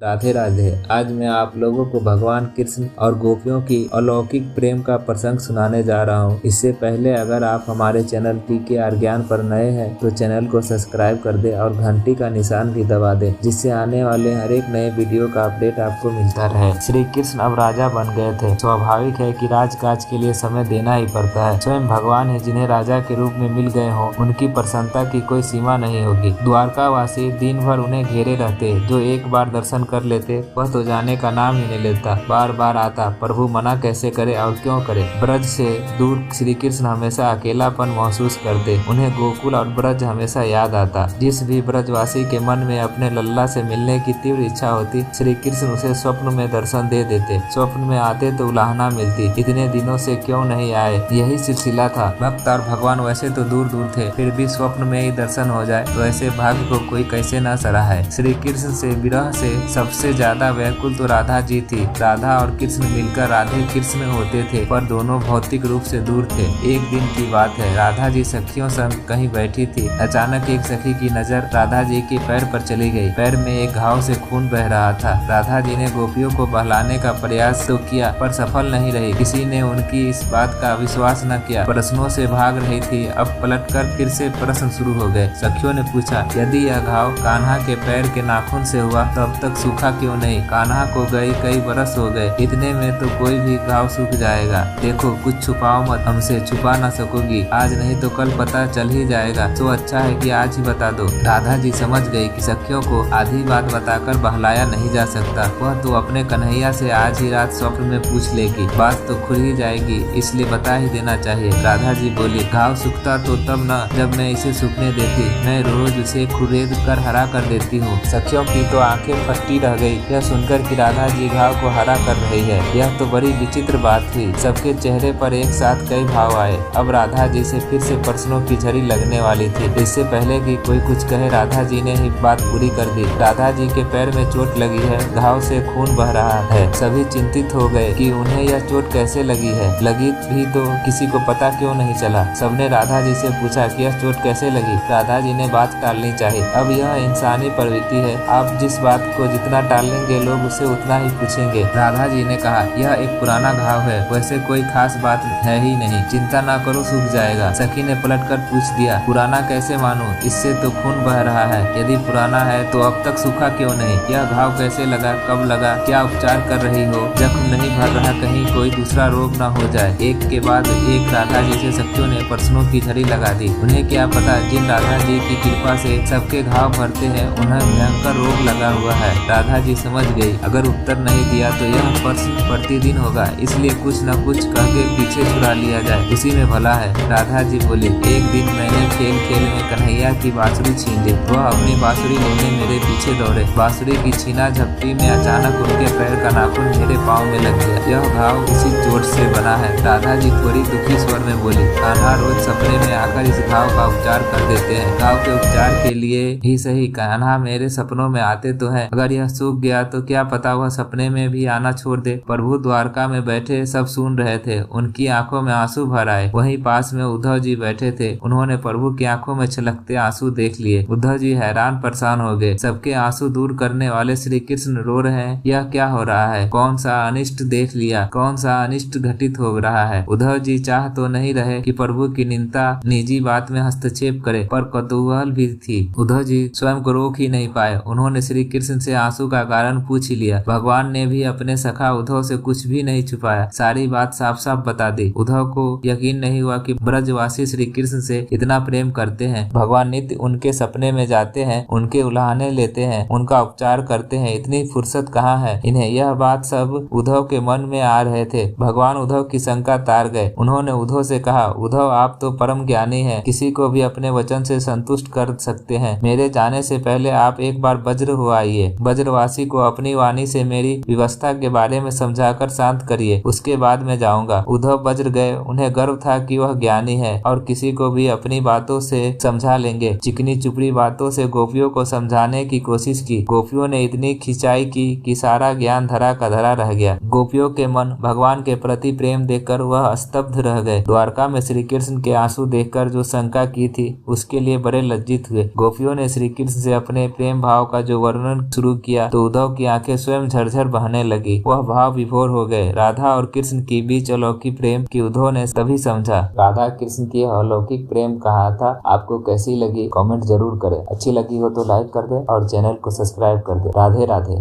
राधे राधे। आज मैं आप लोगों को भगवान कृष्ण और गोपियों की अलौकिक प्रेम का प्रसंग सुनाने जा रहा हूँ। इससे पहले अगर आप हमारे चैनल TKR ज्ञान पर नए हैं तो चैनल को सब्सक्राइब कर दे और घंटी का निशान भी दबा दे, जिससे आने वाले हर एक नए वीडियो का अपडेट आपको मिलता रहे। श्री कृष्ण अब राजा बन गए थे। स्वाभाविक है कि राजकाज के लिए समय देना ही पड़ता है। स्वयं भगवान है जिन्हें राजा के रूप में मिल गए हो, उनकी प्रसन्नता की कोई सीमा नहीं होगी। द्वारकावासी दिन भर उन्हें घेरे रहते। जो एक बार दर्शन कर लेते वह तो जाने का नाम ही नहीं लेता, बार बार आता। प्रभु मना कैसे करे और क्यों करे। ब्रज से दूर श्री कृष्ण हमेशा अकेलापन महसूस करते। उन्हें गोकुल और ब्रज हमेशा याद आता। जिस भी ब्रजवासी के मन में अपने लल्ला से मिलने की तीव्र इच्छा होती, श्री कृष्ण उसे स्वप्न में दर्शन दे देते। स्वप्न में आते तो उलाहना मिलती, इतने दिनों से क्यों नहीं आए। यही सिलसिला था। भक्त और भगवान वैसे तो दूर दूर थे, फिर भी स्वप्न में ही दर्शन हो जाए तो ऐसे भाग्य को कोई कैसे न सराहे। श्री कृष्ण से विरह से सबसे ज्यादा व्याकुल तो राधा जी थी। राधा और कृष्ण मिलकर राधे कृष्ण होते थे, पर दोनों भौतिक रूप से दूर थे। एक दिन की बात है, राधा जी सखियों संग कहीं बैठी थी। अचानक एक सखी की नजर राधा जी के पैर पर चली गई। पैर में एक घाव से खून बह रहा था। राधा जी ने गोपियों को बहलाने का प्रयास तो किया, पर सफल नहीं रही। किसी ने उनकी इस बात का विश्वास न किया। प्रश्नों से भाग रही थी। अब पलटकर फिर से प्रश्न शुरू हो गए। सखियों ने पूछा, यदि यह घाव कान्हा के पैर के नाखून से हुआ तो अब तक सूखा क्यों नहीं। कान्हा को गई कई बरस हो गए, इतने में तो कोई भी घाव सूख जाएगा। देखो कुछ छुपाओ मत, हमसे छुपा ना सकोगी। आज नहीं तो कल पता चल ही जाएगा, तो अच्छा है कि आज ही बता दो। राधा जी समझ गई कि सखियों को आधी बात बताकर बहलाया नहीं जा सकता। वह तो अपने कन्हैया से आज ही रात स्वप्न में पूछ लेगी, बात तो खुल ही जाएगी, इसलिए बता ही देना चाहिए। राधा जी बोली, घाव सूखता तो तब न जब मैं इसे सूखने देती। मैं रोज इसे खुरेद कर हरा कर देती हूँ। सखियों की तो आंखें फटी रह गई यह सुनकर कि राधा जी घाव को हरा कर रही है। यह तो बड़ी विचित्र बात हुई। सबके चेहरे पर एक साथ कई भाव आए। अब राधा जी से फिर से प्रश्नों की झड़ी लगने वाली थी। इससे पहले कि कोई कुछ कहे, राधा जी ने ही बात पूरी कर दी। राधा जी के पैर में चोट लगी है, घाव से खून बह रहा है। सभी चिंतित हो गए कि उन्हें यह चोट कैसे लगी है। लगी भी तो किसी को पता क्यों नहीं चला। सबने राधा जी से पूछा कि यह चोट कैसे लगी। राधा जी ने बात टालनी चाहिए। अब यह इंसानी प्रवृत्ति है, आप जिस बात को जितना टालेंगे लोग उसे उतना ही पूछेंगे। राधा जी ने कहा, यह एक पुराना घाव है, वैसे कोई खास बात है ही नहीं, चिंता ना करो सूख जाएगा। सखी ने पलटकर पूछ दिया, पुराना कैसे मानूं, इससे तो खून बह रहा है। यदि पुराना है तो अब तक सूखा क्यों नहीं। यह घाव कैसे लगा, कब लगा, क्या उपचार कर रही हो। जख्म नहीं भर रहा, कहीं कोई दूसरा रोग न हो जाए। एक के बाद एक राधा जी से सखियों ने प्रश्नों की झड़ी लगा दी। उन्हें क्या पता, जिन राधा जी की कृपा से सबके घाव भरते हैं उन्हें भयंकर रोग लगा हुआ है। राधा जी समझ गई, अगर उत्तर नहीं दिया तो यह प्रश्न प्रतिदिन होगा, इसलिए कुछ न कुछ कह के पीछे छुड़ा लिया जाए, उसी में भला है। राधा जी बोली, एक दिन मैंने खेल खेल में कन्हैया की बांसुरी छीन ली। वह अपनी बांसुरी लेने मेरे पीछे दौड़े। बांसुरी की छीना झपटी में अचानक उनके पैर का नाखून मेरे पाँव में लग गया। यह घाव इसी चोट से बना है। राधा जी थोड़ी दुखी स्वर में बोली, कान्हा रोज सपने में आकर इस घाव का उपचार कर देते हैं। घाव के उपचार के लिए ही सही कान्हा मेरे सपनों में आते तो है। अगर यह सूख गया तो क्या पता वह सपने में भी आना छोड़ दे। प्रभु द्वारका में बैठे सब सुन रहे थे। उनकी आंखों में आंसू भर आए। वहीं पास में उद्धव जी बैठे थे। उन्होंने प्रभु की आंखों में छलकते आंसू देख लिए। उद्धव जी हैरान परेशान हो गए। सबके आंसू दूर करने वाले श्री कृष्ण रो रहे हैं, यह क्या हो रहा है। कौन सा अनिष्ट देख लिया, कौन सा अनिष्ट घटित हो रहा है। उद्धव जी चाह तो नहीं रहे कि प्रभु की निंदा निजी बात में हस्तक्षेप करे, पर कौतूहल भी थी। उद्धव जी स्वयं को रोक ही नहीं पाए। उन्होंने श्री कृष्ण से आंसू का कारण पूछ ही लिया। भगवान ने भी अपने सखा उद्धव से कुछ भी नहीं छुपाया, सारी बात साफ साफ बता दी। उद्धव को यकीन नहीं हुआ कि ब्रजवासी श्री कृष्ण से इतना प्रेम करते हैं। भगवान नित्य उनके सपने में जाते हैं, उनके उलाहने लेते हैं, उनका उपचार करते हैं। इतनी फुर्सत कहाँ है इन्हें। यह बात सब उद्धव के मन में आ रहे थे। भगवान उद्धव की शंका तार गए। उन्होंने उद्धव से कहा, उद्धव आप तो परम ज्ञानी हैं, किसी को भी अपने वचन से संतुष्ट कर सकते हैं। मेरे जाने से पहले आप एक बार वज्र हो आइए। ब्रजवासी को अपनी वाणी से मेरी व्यवस्था के बारे में समझाकर शांत करिए, उसके बाद मैं जाऊंगा। उद्धव वज्र गए। उन्हें गर्व था कि वह ज्ञानी है और किसी को भी अपनी बातों से समझा लेंगे। चिकनी चुपड़ी बातों से गोपियों को समझाने की कोशिश की। गोपियों ने इतनी खिंचाई की कि सारा ज्ञान धरा का धरा रह गया। गोपियों के मन भगवान के प्रति प्रेम देखकर वह स्तब्ध रह गए। द्वारका में श्री कृष्ण के आंसू देखकर जो शंका की थी उसके लिए बड़े लज्जित हुए। गोपियों ने श्री कृष्ण से अपने प्रेम भाव का जो वर्णन शुरू किया किया तो उद्धव की आंखें स्वयं झरझर बहने लगी। वह भाव विभोर हो गए। राधा और कृष्ण के बीच अलौकिक प्रेम की उद्धव ने तभी समझा। राधा कृष्ण की अलौकिक प्रेम कहा था आपको कैसी लगी कमेंट जरूर करें। अच्छी लगी हो तो लाइक कर दे और चैनल को सब्सक्राइब कर दे। राधे राधे।